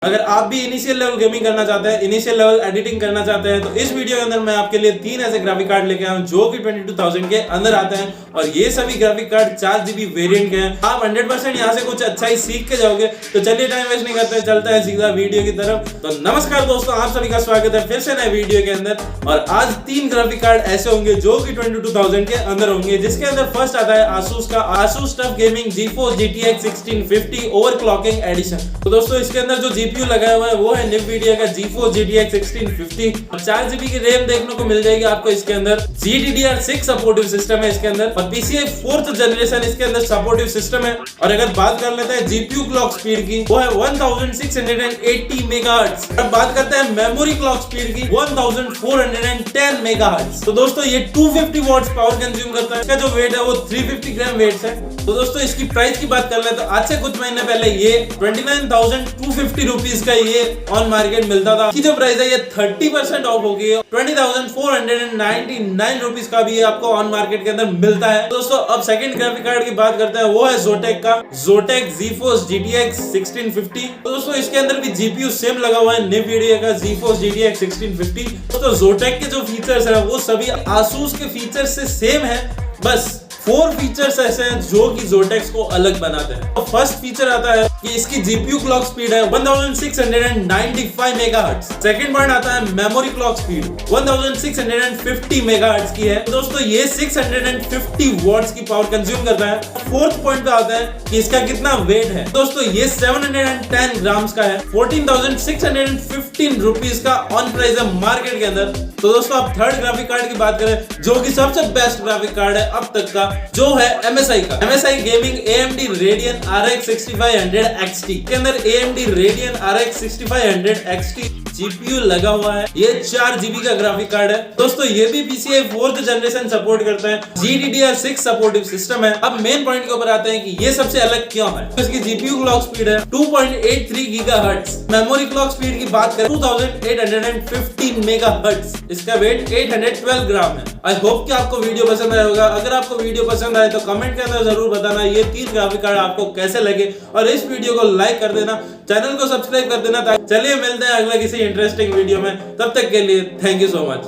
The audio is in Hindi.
अगर आप भी इनिशियल लेवल गेमिंग करना चाहते हैं, इनिशियल लेवल एडिटिंग करना चाहते हैं, तो इस वीडियो के अंदर मैं आपके लिए 3 ऐसे ग्राफिक कार्ड लेके आया हूं जो कि 22,000 के अंदर आते हैं और ये सभी ग्राफिक कार्ड 4GB वेरिएंट के हैं। आप 100% यहां से कुछ अच्छा ही सीख के जाओगे। तो चलिए टाइम वेस्ट नहीं करते, चलते हैं सीधा वीडियो की तरफ। तो नमस्कार दोस्तों, आप सभी का स्वागत है फिर से नए वीडियो के अंदर। और आज 3 ग्राफिक कार्ड ऐसे होंगे जो कि 22,000 के अंदर होंगे, जिसके अंदर फर्स्ट आता है Asus का Asus TUF Gaming GeForce GTX 1650 overclocking edition. तो दोस्तों इसके अंदर जो GPU लगाया हुआ है वो है NVIDIA का GeForce GTX 1650 और 4GB की रैम देखने को मिल जाएगी आपको इसके अंदर। GDDR6 सपोर्टिव सिस्टम है इसके अंदर और PCI 4th जनरेशन इसके अंदर सपोर्टिव सिस्टम है। और अगर बात कर लेते हैं GPU क्लॉक स्पीड की, वो है 1680 मेगाहर्ट्ज। अब बात करते हैं मेमोरी क्लॉक स्पीड की, 1410 मेगाहर्ट्ज। तो दोस्तों ये 250 वॉट्स पावर कंज्यूम करता है। इसका जो वेट है वो 350 ग्राम वेट है। तो दोस्तों इसकी प्राइस की बात कर ले तो आज से कुछ महीने पहले ये 29,250 रुपीज का ये ऑन मार्केट मिलता था। की जो प्राइस है ये 30% ऑफ हो गई है, 20,499 रुपीज का भी ये आपको ऑन मार्केट के अंदर मिलता है। दोस्तों अब सेकंड ग्राफिक कार्ड की बात करते हैं, वो है Zotac का Zotac GeForce GTX 1650। तो दोस्तों इसके अंदर भी GPU सेम लगा हुआ है NVIDIA का GeForce GTX 1650। तो Zotac के जो फीचर्स है वो सभी Asus के फीचर्स से सेम है, बस 4 फीचर्स ऐसे हैं जो कि Zotac को अलग बनाते हैं। तो फर्स्ट फीचर आता है कि इसकी GPU क्लॉक स्पीड है 1695 मेगाहर्ट्ज। सेकंड पॉइंट आता है मेमोरी क्लॉक स्पीड 1650 मेगाहर्ट्ज की है। तो दोस्तों ये 650 वॉट्स की पावर कंज्यूम करता है। फोर्थ पॉइंट पे आता है कि इसका कितना वेट है। दोस्तों ये 710 ग्राम्स का है, 14,615 रुपीज का ऑन प्राइस है मार्केट के अंदर। तो दोस्तों अब थर्ड ग्राफिक कार्ड की बात करें जो कि सबसे बेस्ट ग्राफिक कार्ड है अब तक का, जो है MSI का MSI Gaming AMD Radeon RX 6500 XT। के अंदर AMD Radeon RX 6500 XT GPU लगा हुआ है। ये 4GB का ग्राफिक कार्ड है। दोस्तों ये भी PCI 4th जनरेशन सपोर्ट करता है, GDDR6 सपोर्टिव सिस्टम है। अब मेन पॉइंट के ऊपर आते हैं कि ये सबसे अलग क्यों है। तो इसकी GPU क्लॉक स्पीड है 2.83 गीगाहर्ट्ज। मेमोरी क्लॉक स्पीड की बात करें 2850 मेगाहर्ट्ज। इसका वेट 812 ग्राम है। आई होप कि आपको वीडियो पसंद आया होगा। अगर आपको वीडियो पसंद आए तो कमेंट के अंदर जरूर बताना ये 3 ग्राफिक कार्ड आपको कैसे लगे और इस वीडियो को लाइक कर देना, चैनल को सब्सक्राइब कर देना। चलिए मिलते हैं अगला किसी इंटरेस्टिंग वीडियो में, तब तक के लिए थैंक यू सो मच।